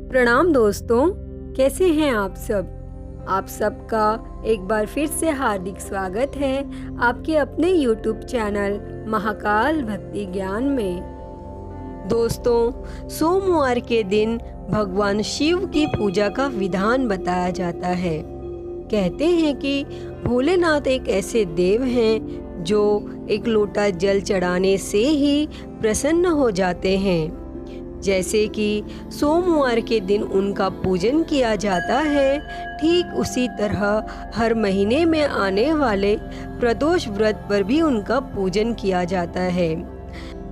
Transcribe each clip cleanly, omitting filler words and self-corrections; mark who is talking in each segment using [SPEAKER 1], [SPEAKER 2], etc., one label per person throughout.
[SPEAKER 1] प्रणाम दोस्तों, कैसे हैं आप सब। आप सबका एक बार फिर से हार्दिक स्वागत है आपके अपने YouTube चैनल महाकाल भक्ति ज्ञान में। दोस्तों, सोमवार के दिन भगवान शिव की पूजा का विधान बताया जाता है। कहते हैं कि भोलेनाथ एक ऐसे देव हैं जो एक लोटा जल चढ़ाने से ही प्रसन्न हो जाते हैं। जैसे कि सोमवार के दिन उनका पूजन किया जाता है, ठीक उसी तरह हर महीने में आने वाले प्रदोष व्रत पर भी उनका पूजन किया जाता है।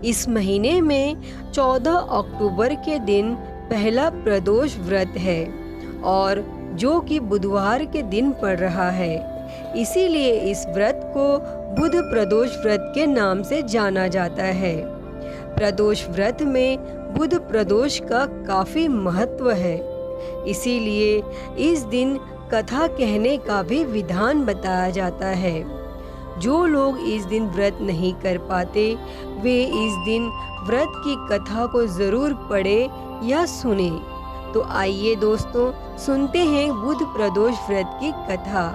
[SPEAKER 1] इस महीने में 14 अक्टूबर के दिन पहला प्रदोष व्रत है और जो कि बुधवार के दिन पड़ रहा है। इसीलिए इस व्रत को बुध प्रदोष व्रत के नाम से जाना जाता है। प्रदोष व्रत में बुध प्रदोष का काफी महत्व है, इसीलिए इस दिन कथा कहने का भी विधान बताया जाता है। जो लोग इस दिन व्रत नहीं कर पाते वे इस दिन व्रत की कथा को जरूर पढ़े या सुने। तो आइए दोस्तों, सुनते हैं बुध प्रदोष व्रत की कथा।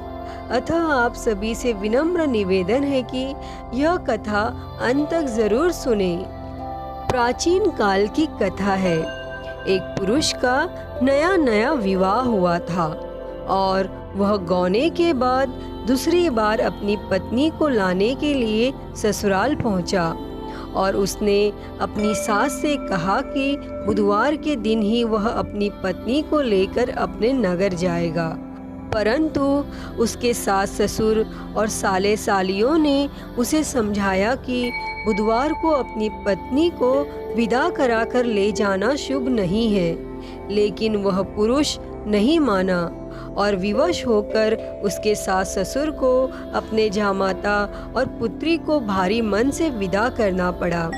[SPEAKER 1] अतः आप सभी से विनम्र निवेदन है कि यह कथा अंत तक जरूर सुने। प्राचीन काल की कथा है। एक पुरुष का नया नया विवाह हुआ था और वह गौने के बाद दूसरी बार अपनी पत्नी को लाने के लिए ससुराल पहुंचा और उसने अपनी सास से कहा कि बुधवार के दिन ही वह अपनी पत्नी को लेकर अपने नगर जाएगा। परंतु उसके सास ससुर और साले सालियों ने उसे समझाया कि बुधवार को अपनी पत्नी को विदा कराकर ले जाना शुभ नहीं है, लेकिन वह पुरुष नहीं माना और विवश होकर उसके सास ससुर को अपने जामाता और पुत्री को भारी मन से विदा करना पड़ा।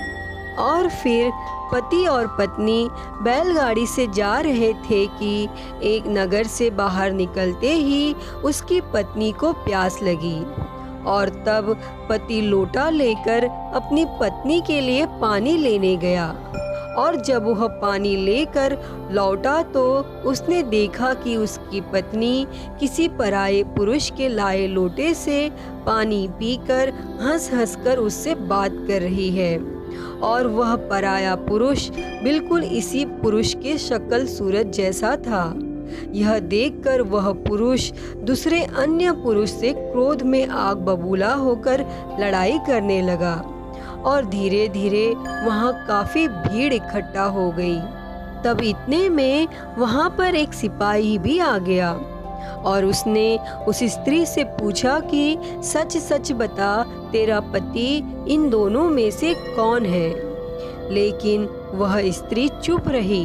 [SPEAKER 1] और फिर पति और पत्नी बैलगाड़ी से जा रहे थे कि एक नगर से बाहर निकलते ही उसकी पत्नी को प्यास लगी और तब पति लोटा लेकर अपनी पत्नी के लिए पानी लेने गया और जब वह पानी लेकर लौटा तो उसने देखा कि उसकी पत्नी किसी पराये पुरुष के लाए लोटे से पानी पीकर हंस हंस कर उससे बात कर रही है और वह पराया पुरुष बिल्कुल इसी पुरुष के शक्ल सूरत जैसा था। यह देखकर वह पुरुष दूसरे अन्य पुरुष से क्रोध में आग बबूला होकर लड़ाई करने लगा और धीरे धीरे वहां काफी भीड़ इकट्ठा हो गई। तब इतने में वहां पर एक सिपाही भी आ गया और उसने उस स्त्री से पूछा कि सच सच बता, तेरा पति इन दोनों में से कौन है। लेकिन वह स्त्री चुप रही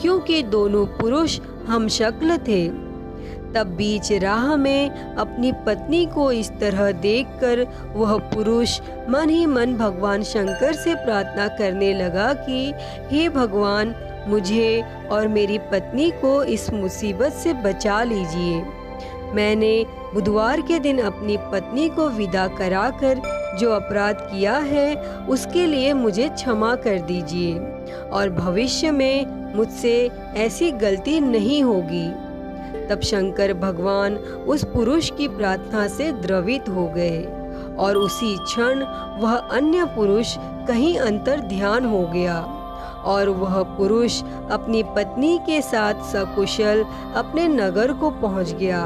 [SPEAKER 1] क्योंकि दोनों पुरुष हमशक्ल थे। तब बीच राह में अपनी पत्नी को इस तरह देखकर वह पुरुष मन ही मन भगवान शंकर से प्रार्थना करने लगा कि हे भगवान, मुझे और मेरी पत्नी को इस मुसीबत से बचा लीजिए। मैंने बुधवार के दिन अपनी पत्नी को विदा कराकर जो अपराध किया है उसके लिए मुझे क्षमा कर दीजिए और भविष्य में मुझसे ऐसी गलती नहीं होगी। तब शंकर भगवान उस पुरुष की प्रार्थना से द्रवित हो गए और उसी क्षण वह अन्य पुरुष कहीं अंतर ध्यान हो गया और वह पुरुष अपनी पत्नी के साथ सकुशल अपने नगर को पहुंच गया।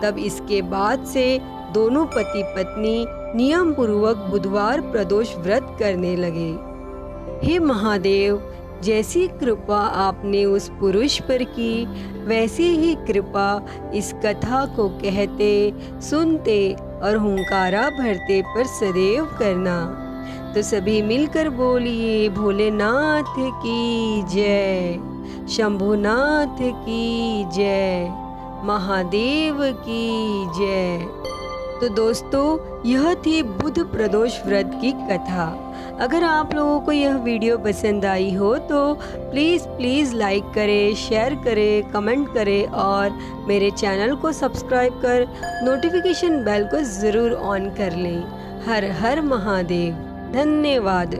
[SPEAKER 1] तब इसके बाद से दोनों पति पत्नी नियम पूर्वक बुधवार प्रदोष व्रत करने लगे। हे महादेव, जैसी कृपा आपने उस पुरुष पर की वैसी ही कृपा इस कथा को कहते, सुनते और हुंकारा भरते पर सदैव करना। तो सभी मिलकर बोलिए भोलेनाथ की जय, शंभुनाथ की जय, महादेव की जय। तो दोस्तों, यह थी बुध प्रदोष व्रत की कथा। अगर आप लोगों को यह वीडियो पसंद आई हो तो प्लीज़ लाइक करें, शेयर करें, कमेंट करें और मेरे चैनल को सब्सक्राइब कर नोटिफिकेशन बेल को ज़रूर ऑन कर लें। हर हर महादेव। धन्यवाद।